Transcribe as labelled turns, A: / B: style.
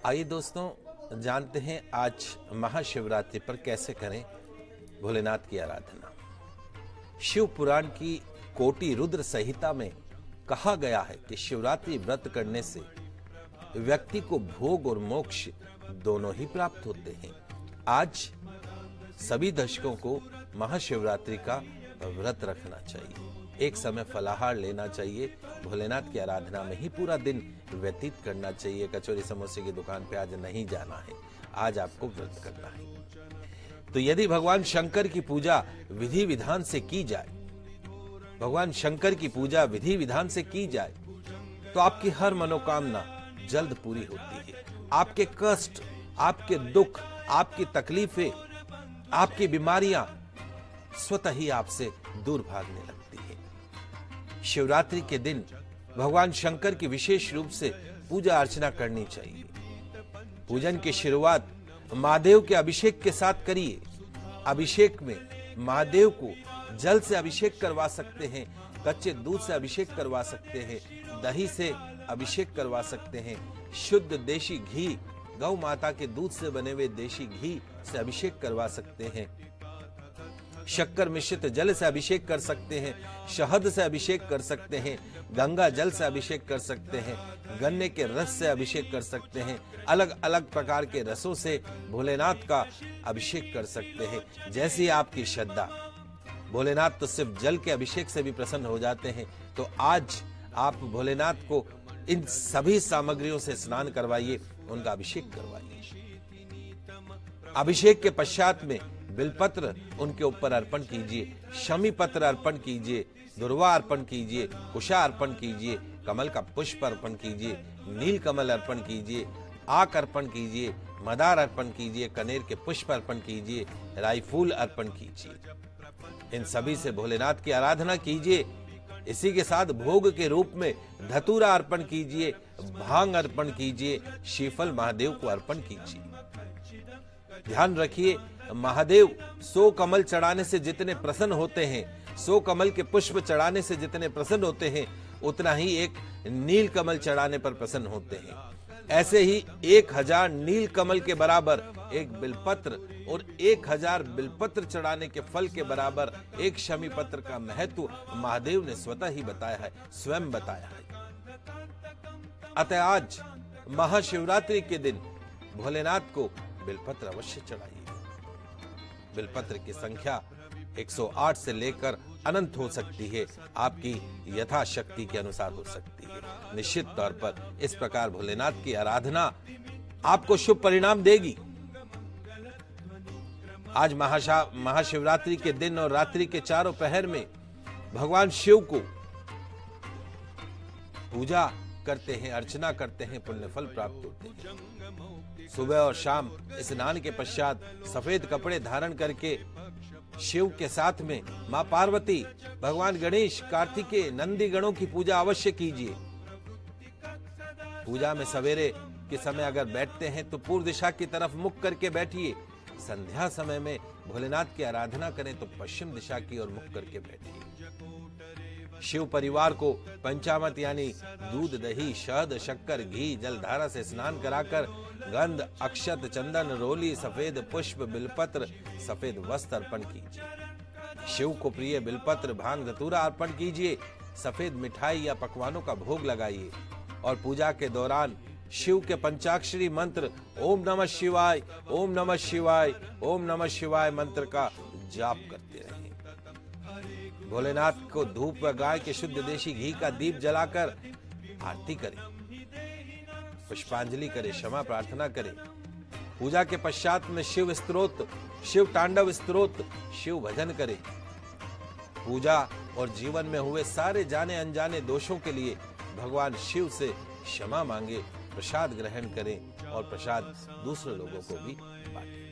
A: आइए दोस्तों, जानते हैं आज महाशिवरात्रि पर कैसे करें भोलेनाथ की आराधना। शिव पुराण की कोटि रुद्र संहिता में कहा गया है कि शिवरात्रि व्रत करने से व्यक्ति को भोग और मोक्ष दोनों ही प्राप्त होते हैं। आज सभी दर्शकों को महाशिवरात्रि का व्रत रखना चाहिए, एक समय फलाहार लेना चाहिए, भोलेनाथ की आराधना में ही पूरा दिन व्यतीत करना चाहिए। कचौरी समोसे की दुकान पे आज नहीं जाना है, आज आपको व्रत करना है। तो यदि भगवान शंकर की पूजा विधि विधान से की जाए, भगवान शंकर की पूजा विधि विधान से की जाए तो आपकी हर मनोकामना जल्द पूरी होती है। आपके कष्ट, आपके दुख, आपकी तकलीफें, आपकी बीमारियां स्वतः ही आपसे दूर भागने लगती है। शिवरात्रि के दिन भगवान शंकर की विशेष रूप से पूजा अर्चना करनी चाहिए। पूजन की शुरुआत महादेव के अभिषेक के साथ करिए। अभिषेक में महादेव को जल से अभिषेक करवा सकते हैं, कच्चे दूध से अभिषेक करवा सकते हैं, दही से अभिषेक करवा सकते हैं, शुद्ध देशी घी, गौ माता के दूध से बने हुए देशी घी से अभिषेक करवा सकते हैं, शक्कर मिश्रित जल से अभिषेक कर सकते हैं, शहद से अभिषेक कर सकते हैं, गंगा जल से अभिषेक कर सकते हैं, गन्ने के रस से अभिषेक कर सकते हैं, अलग अलग प्रकार के रसों से भोलेनाथ का अभिषेक कर सकते हैं। जैसी आपकी श्रद्धा। भोलेनाथ तो सिर्फ जल के अभिषेक से भी प्रसन्न हो जाते हैं, तो आज आप भोलेनाथ को इन सभी सामग्रियों से स्नान करवाइए, उनका अभिषेक करवाइए। अभिषेक के पश्चात में बिलपत्र उनके ऊपर अर्पण कीजिए, शमी पत्र अर्पण कीजिए, दुर्वा अर्पण कीजिए, कुशा अर्पण कीजिए, कमल का पुष्प अर्पण कीजिए, नील कमल अर्पण कीजिए, आक अर्पण कीजिए, मदार अर्पण कीजिए, कनेर के पुष्प अर्पण कीजिए, राई फूल अर्पण कीजिए। इन सभी से भोलेनाथ की आराधना कीजिए। इसी के साथ भोग के रूप में धतूरा अर्पण कीजिए, भांग अर्पण कीजिए, श्रीफल महादेव को अर्पण कीजिए। ध्यान रखिए, महादेव 100 कमल चढ़ाने से जितने प्रसन्न होते हैं, 100 कमल के पुष्प चढ़ाने से जितने प्रसन्न होते हैं, उतना ही एक नील कमल चढ़ाने पर प्रसन्न होते हैं। ऐसे ही 1000 नील कमल के बराबर एक बिलपत्र और 1000 बिलपत्र चढ़ाने के फल के बराबर एक शमी पत्र का महत्व महादेव ने स्वतः ही बताया है, स्वयं बताया है। अतः आज महाशिवरात्रि के दिन भोलेनाथ को बिलपत्र अवश्य चढ़ाइए। बिलपत्र की संख्या 108 से लेकर अनंत हो सकती है, आपकी यथाशक्ति के अनुसार हो सकती है। निश्चित तौर पर इस प्रकार भोलेनाथ की आराधना आपको शुभ परिणाम देगी। आज महाशिवरात्रि के दिन और रात्रि के चारों पहर में भगवान शिव को पूजा करते हैं, अर्चना करते हैं, पुण्य फल प्राप्त होते हैं। सुबह और शाम स्नान के पश्चात सफेद कपड़े धारण करके शिव के साथ में मां पार्वती, भगवान गणेश, कार्तिकेय, नंदी गणों की पूजा अवश्य कीजिए। पूजा में सवेरे के समय अगर बैठते हैं तो पूर्व दिशा की तरफ मुख करके बैठिए। संध्या समय में भोलेनाथ की आराधना करें तो पश्चिम दिशा की ओर मुख करके बैठिए। शिव परिवार को पंचामृत यानी दूध, दही, शहद, शक्कर, घी, जलधारा से स्नान कराकर गंध, अक्षत, चंदन, रोली, सफेद पुष्प, बिलपत्र, सफेद वस्त्र अर्पण कीजिए। शिव को प्रिय बिलपत्र, भांग, धतूरा अर्पण कीजिए। सफेद मिठाई या पकवानों का भोग लगाइए और पूजा के दौरान शिव के पंचाक्षरी मंत्र ओम नमः शिवाय, ओम नमः शिवाय, ओम नमः शिवाय मंत्र का जाप करते रहें। भोलेनाथ को धूप व गाय के शुद्ध देशी घी का दीप जलाकर आरती करें, पुष्पांजलि करें, क्षमा प्रार्थना करें। पूजा के पश्चात में शिव स्तोत्र, शिव तांडव स्तोत्र, शिव भजन करें। पूजा और जीवन में हुए सारे जाने अनजाने दोषों के लिए भगवान शिव से क्षमा मांगे, प्रसाद ग्रहण करें और प्रसाद दूसरे लोगों को भी बांटें।